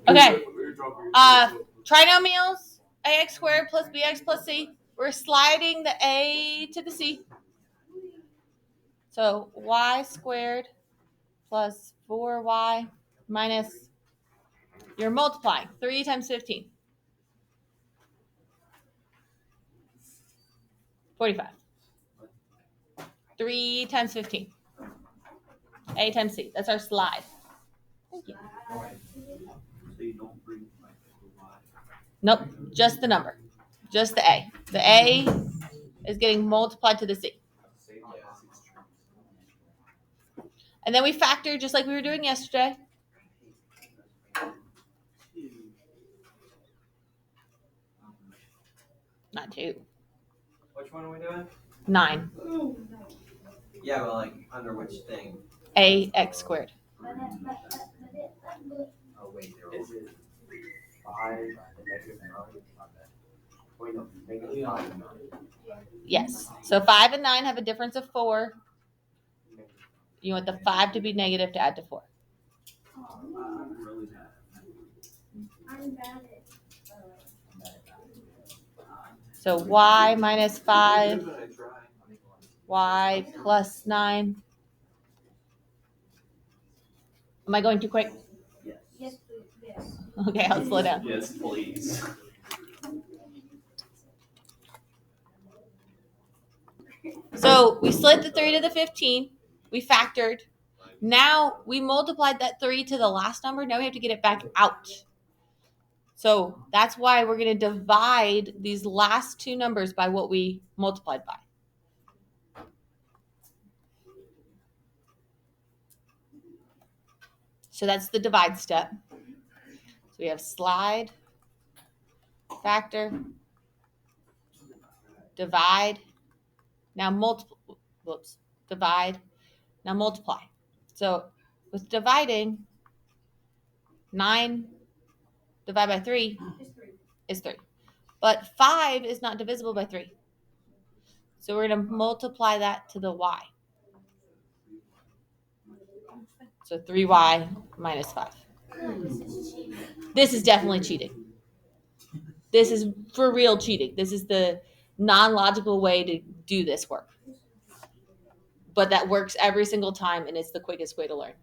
Okay. Trinomials, ax squared plus bx plus c. We're sliding the a to the c. So y squared plus 4y minus, you're multiplying 3 times 15. 45. 3 times 15. A times c. That's our slide. Thank you. Nope, just the number. Just the A. The A is getting multiplied to the C. And then we factor just like we were doing yesterday. Not 2. Which one are we doing? 9. Yeah, but like under which thing? Ax squared. Oh wait, is it 5 and -9? Wait, no, -5 and 9. Yes. So 5 and 9 have a difference of 4. You want the 5 to be negative to add to 4. So y minus 5, y plus 9. Am I going too quick? Yes, please. Yes. Okay, I'll slow down. Yes, please. So we slid the 3 to the 15. We factored. Now we multiplied that 3 to the last number. Now we have to get it back out. So that's why we're going to divide these last two numbers by what we multiplied by. So that's the divide step. So we have slide, factor, divide, now divide, now multiply. So with dividing, 9 divided by 3 is 3. But 5 is not divisible by 3. So we're going to multiply that to the y. So 3y minus 5. This is definitely cheating. This is for real cheating. This is the non-logical way to do this work. But that works every single time, and it's the quickest way to learn.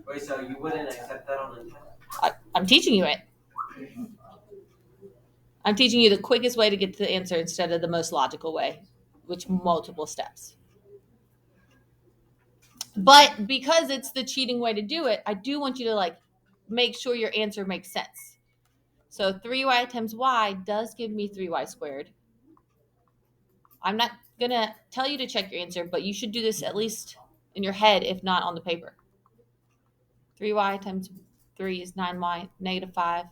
Wait, so you wouldn't accept that on the test? I'm teaching you it. I'm teaching you the quickest way to get to the answer instead of the most logical way, which multiple steps. But because it's the cheating way to do it, I do want you to make sure your answer makes sense. So 3y times y does give me 3y squared. I'm not going to tell you to check your answer, but you should do this at least in your head, if not on the paper. 3y times 3 is 9y. Negative 5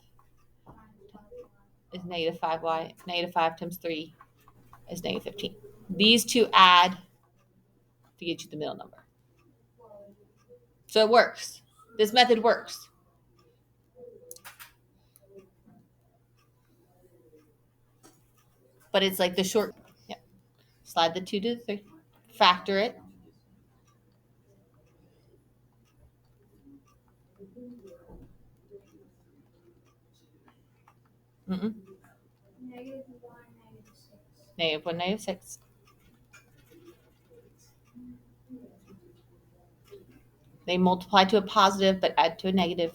is negative 5y. Negative 5 times 3 is negative 15. These two add to get you the middle number. So it works. This method works. But it's like the short. Yep. Slide the 2 to the 3. Factor it. -1, -1, -6. They multiply to a positive, but add to a negative.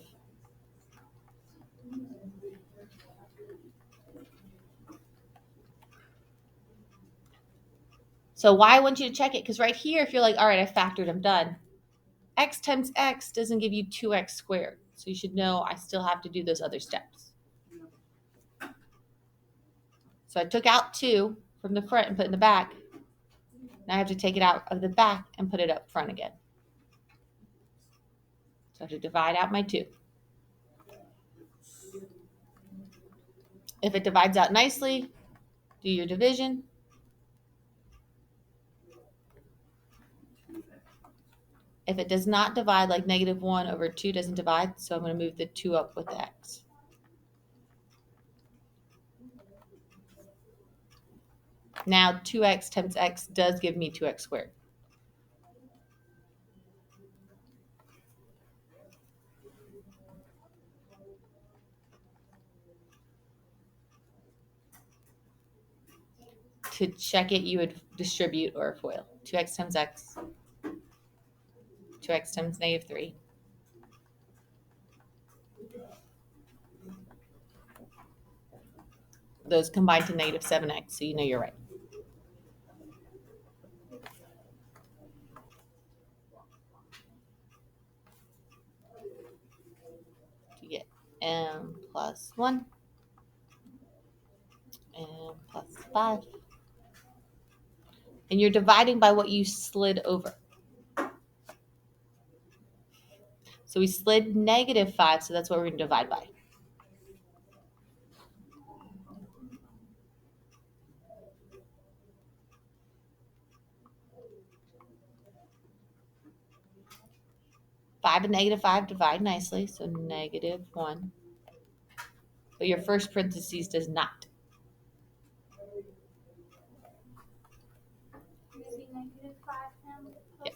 So why I want you to check it? Because right here, if you're like, all right, I factored, I'm done. X times x doesn't give you 2x squared. So you should know I still have to do those other steps. So I took out 2 from the front and put it in the back. Now I have to take it out of the back and put it up front again. So I have to divide out my 2. If it divides out nicely, do your division. If it does not divide, like -1 over 2 doesn't divide, so I'm going to move the 2 up with the x. Now 2x times x does give me 2x squared. To check it, you would distribute or FOIL. 2x times x, 2x times -3. Those combine to -7x, so you know you're right. You get m plus 1, m plus 5. And you're dividing by what you slid over. So we slid -5, so that's what we're going to divide by. Five and -5 divide nicely, so -1. But your first parentheses does not. Yep.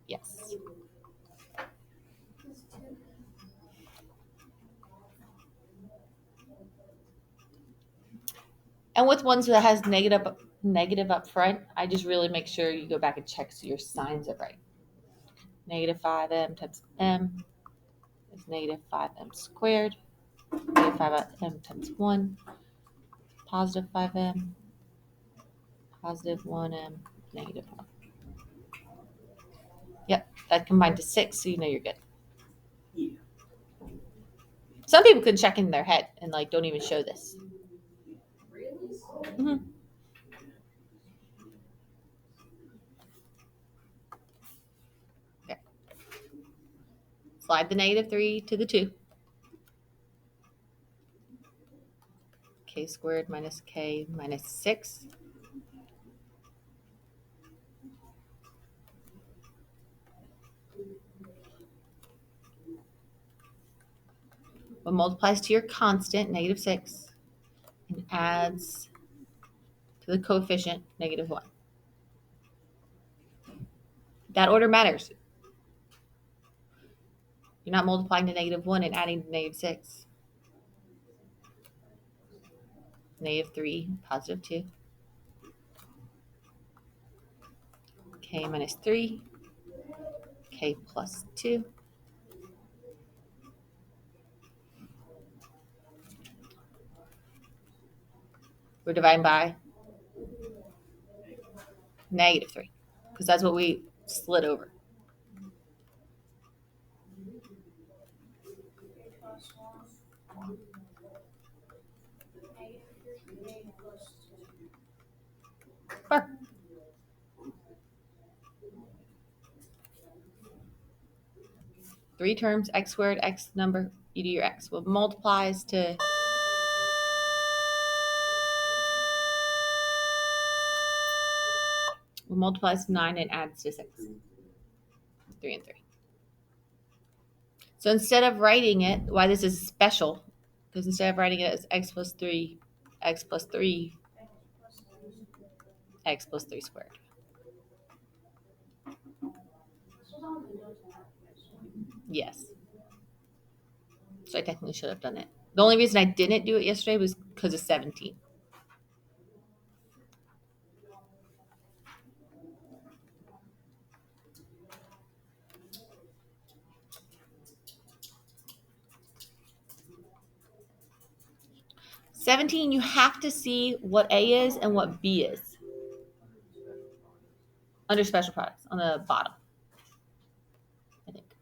Yes. And with ones that has negative up front, I just really make sure you go back and check so your signs are right. -5m times m is -5m squared. -5m times 1, positive 5m, positive 1m, -1. Yep, that combined to 6, so you know you're good. Yeah. Some people can check in their head and like don't even show this. Really? Mm-hmm. Okay. Slide the -3 to the 2. K squared minus k minus 6. What multiplies to your constant, -6, and adds to the coefficient, -1. That order matters. You're not multiplying to -1 and adding to -6. -3, positive 2. K minus 3, k plus 2. We're dividing by -3 because that's what we slid over. Sure. Three terms, x squared, x number, you do your x. What multiplies to what multiplies to 9 and adds to 6. 3 and 3. So instead of writing it, why this is special, because instead of writing it as x plus 3, x plus 3, x plus 3 squared. Yes. So I technically should have done it. The only reason I didn't do it yesterday was because of 17. You have to see what A is and what B is. Under special products on the bottom, I think.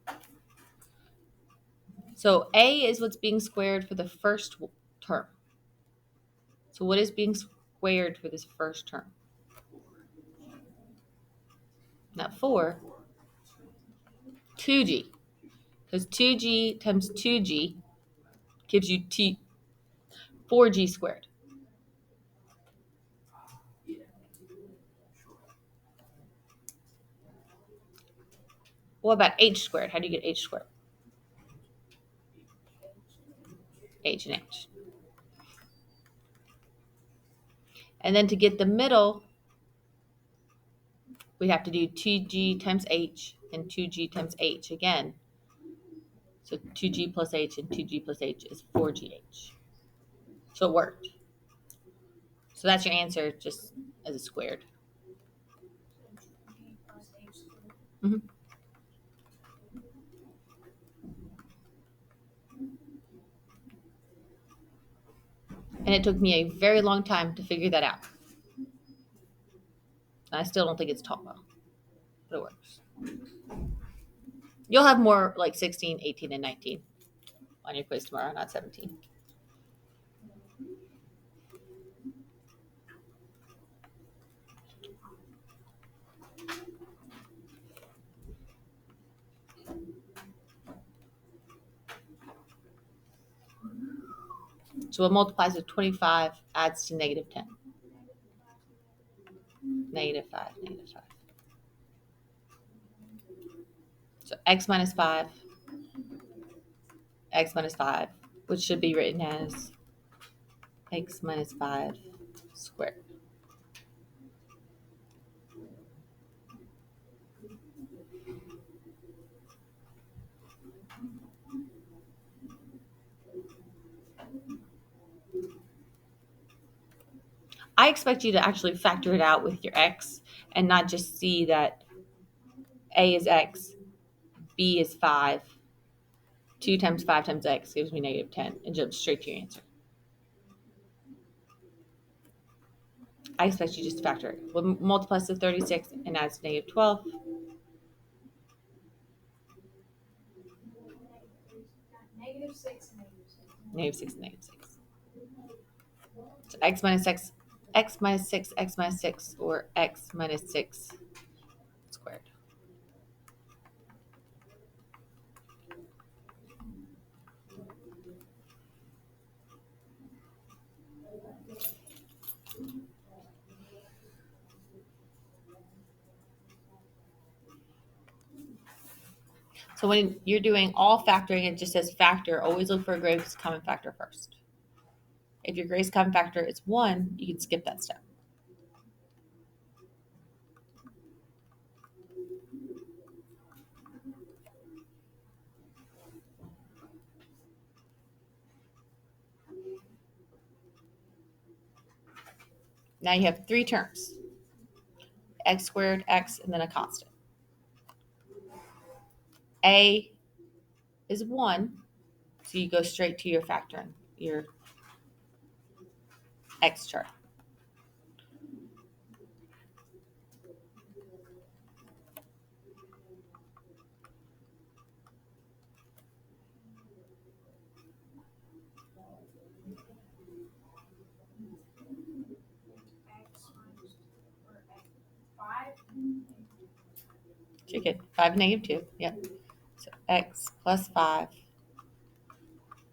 So A is what's being squared for the first term. So what is being squared for this first term? Not 4. 2g. Because 2g times 2g gives you 4g squared. What about h squared? How do you get h squared? H and h. And then to get the middle, we have to do 2g times h and 2g times h again. So 2g plus h and 2g plus h is 4gh. So it worked. So that's your answer, just as a squared. B plus H squared. Mhm. And it took me a very long time to figure that out. And I still don't think it's taught well, but it works. You'll have more like 16, 18, and 19 on your quiz tomorrow, not 17. So what multiplies with 25 adds to negative 10. Negative 5, negative 5. So x minus 5, x minus 5, which should be written as x minus 5 squared. I expect you to actually factor it out with your x and not just see that a is x, b is 5, 2 times 5 times x gives me negative 10, and jump straight to your answer. I expect you just to factor it. What multiplies to 36 and adds to negative 12? Negative 6 and negative 6. Negative 6 and negative 6. So x minus 6, x minus 6, x minus 6, or x minus 6 squared. So when you're doing all factoring, it just says factor. Always look for a greatest common factor first. If your greatest common factor is 1, you can skip that step. Now you have 3 terms. X squared, x, and then a constant. A is 1, so you go straight to your factoring, your x chart. X minus 2 or X 5. So you get 5 negative 2. Yep. So x plus 5,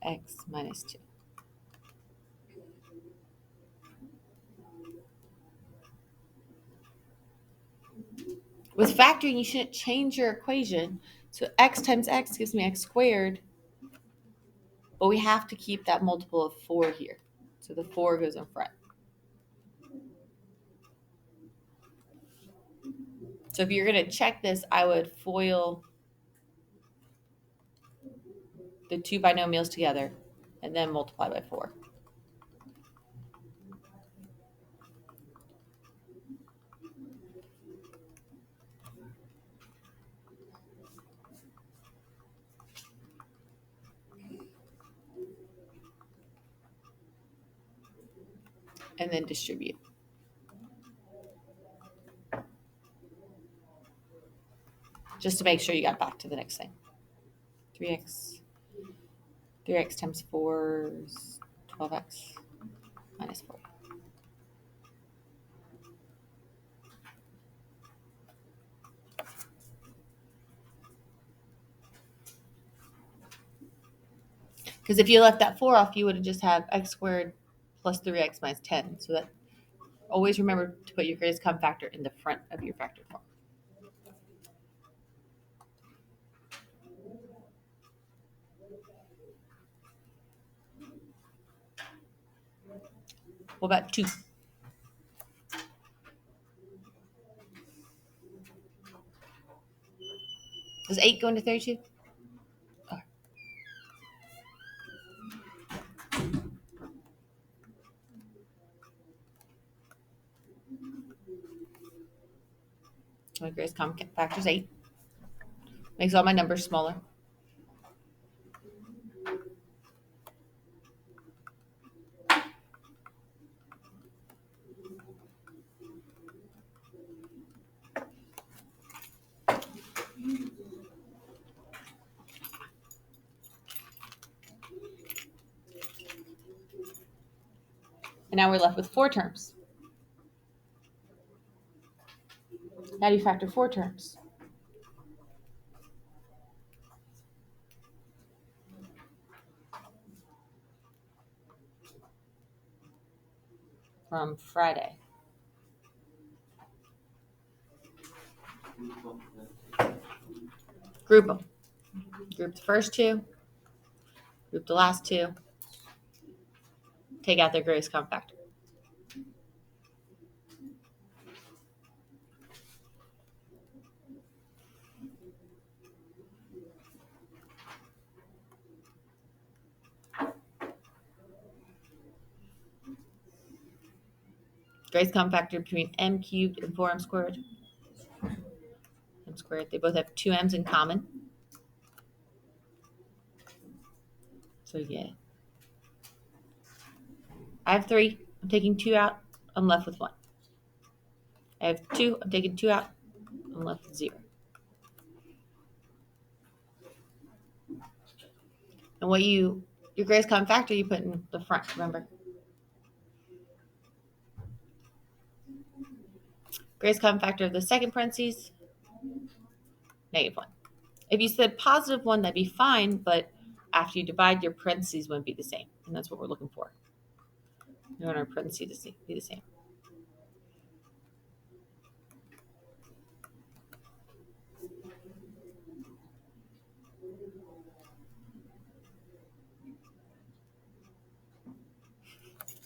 x minus 2. With factoring, you shouldn't change your equation. So x times x gives me x squared, but we have to keep that multiple of 4 here. So the 4 goes in front. So if you're going to check this, I would FOIL the 2 binomials together and then multiply by 4. And then distribute. Just to make sure you got back to the next thing. 3x times 4 is 12x minus 4. Because if you left that 4 off, you would have just had x squared plus 3x minus 10. So that always remember to put your greatest common factor in the front of your factored form. What about 2? Does 8 go into 32? Okay. So my greatest common factor is 8. Makes all my numbers smaller. And now we're left with 4 terms. How do you factor 4 terms? From Friday. Group them. Group the first 2. Group the last 2. Take out their greatest common factor. Greatest common factor between m cubed and 4m squared. M squared. They both have 2 m's in common. So yeah. I have 3. I'm taking 2 out. I'm left with 1. I have 2. I'm taking 2 out. I'm left with 0. And your greatest common factor you put in the front, remember? Greatest common factor of the second parentheses, -1. If you said +1, that'd be fine, but after you divide, your parentheses wouldn't be the same. And that's what we're looking for. We want our parentheses to be the same.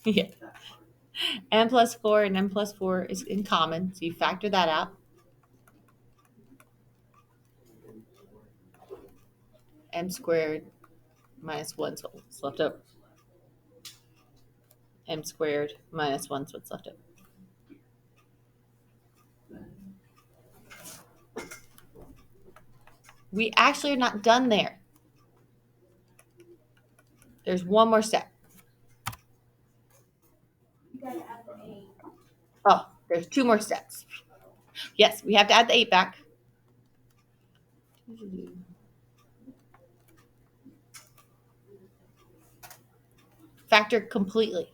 Yeah. M plus 4 and m plus 4 is in common, so you factor that out. M squared minus 1 is what's left over. M squared minus 1 is what's left over. We actually are not done there. There's one more step. You gotta add the 8. Oh, there's 2 more steps. Yes, we have to add the 8 back. Factor completely.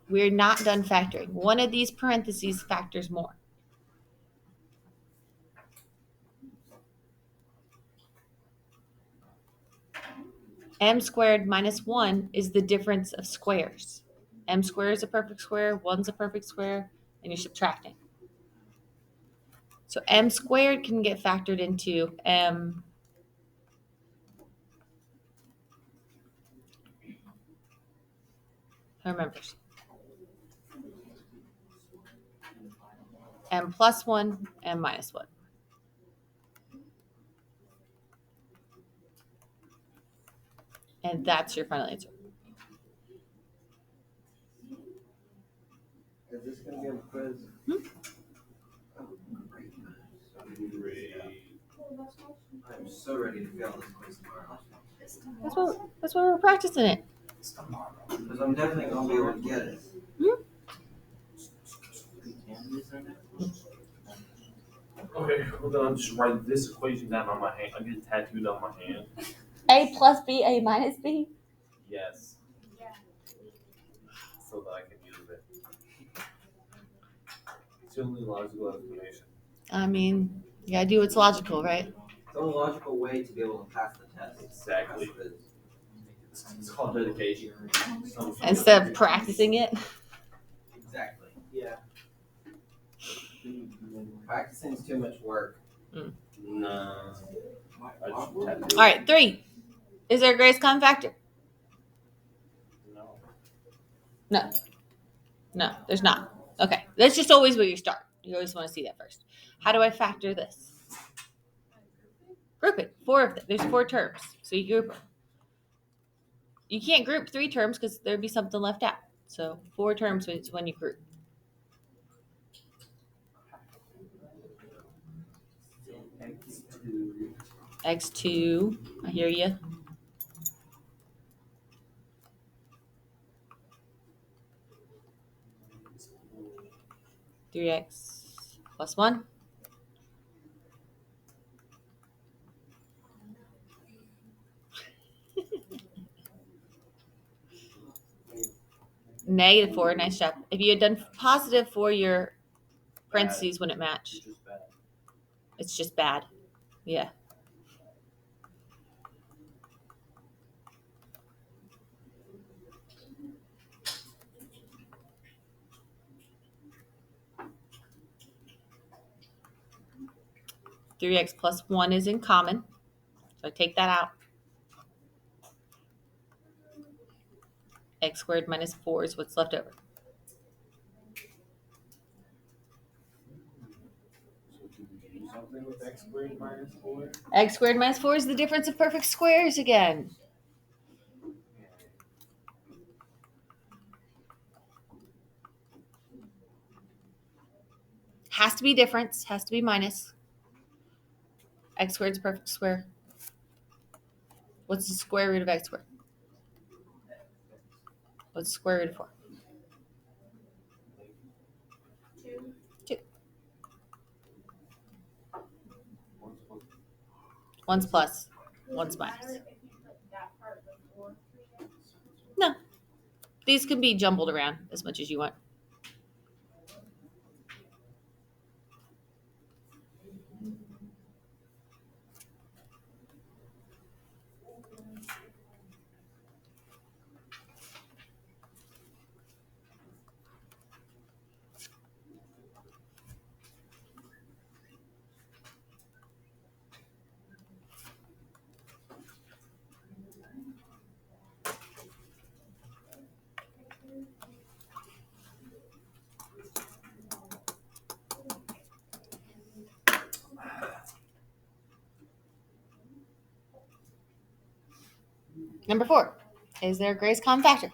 We're not done factoring. One of these parentheses factors more. M squared minus 1 is the difference of squares. M squared is a perfect square, 1's a perfect square, and you're subtracting. So m squared can get factored into m who remembers? M plus 1, m minus 1. And that's your final answer. Is this going to be on the quiz? Oh, great. I'm so ready to fail this quiz tomorrow. That's why we're practicing it. Because I'm definitely going to be able to get it. Okay, well then I'll just write this equation down on my hand. I'll get it tattooed on my hand. A plus b, a minus b? Yes. Yeah. So that I can use it. It's the only logical explanation. I mean, you gotta do what's logical, right? It's the only logical way to be able to pass the test. Exactly. It's called dedication. Instead of practicing it. Exactly. Yeah. Practicing is too much work. No. All right, 3. Is there a greatest common factor? No. No, there's not. Okay, that's just always where you start. You always want to see that first. How do I factor this? Group it. 4 of them. There's 4 terms, so you group them. You can't group 3 terms because there'd be something left out. So 4 terms is when you group. x2. I hear you. Three x plus 1. -4. Nice job. If you had done positive for your parentheses, wouldn't match. It's just bad. Yeah. Three x plus 1 is in common. So I take that out. X squared minus 4 is what's left over. Something with x squared minus 4. X squared minus 4 is the difference of perfect squares again. Has to be difference. Has to be minus. X squared is a perfect square. What's the square root of x squared? What's the square root of 4? 2. One's plus. One's minus. No. These can be jumbled around as much as you want. Number 4. Is there a greatest common factor?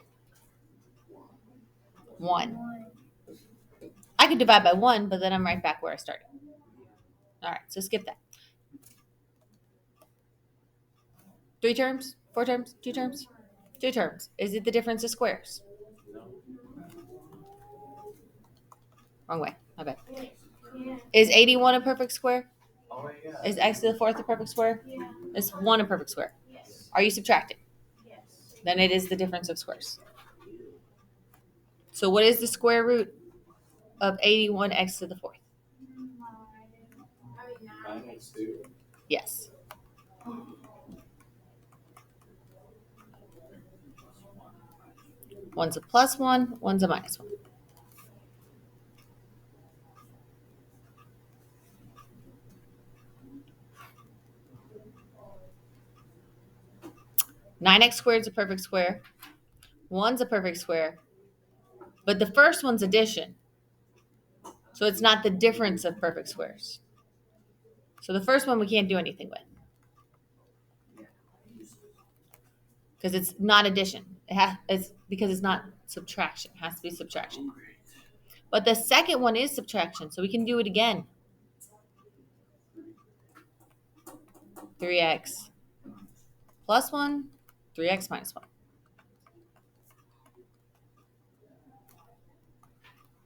1. I could divide by 1, but then I'm right back where I started. All right, so skip that. 3 terms? 4 terms? 2 terms? 2 terms. Is it the difference of squares? Wrong way. My bad. Is 81 a perfect square? Oh, yeah. Is x to the 4th a perfect square? Yeah. Is 1 a perfect square? Yes. Are you subtracting? Yes. Then it is the difference of squares. So what is the square root of 81x to the 4th? Minus 2. Yes. One's a plus 1, one's a minus 1. Nine x squared is a perfect square. One's a perfect square. But the first one's addition. So it's not the difference of perfect squares. So the first one we can't do anything with. Because it's not addition. It's because it's not subtraction. It has to be subtraction. But the second one is subtraction, so we can do it again. 3x plus 1, 3x minus 1.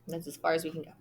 That's as far as we can go.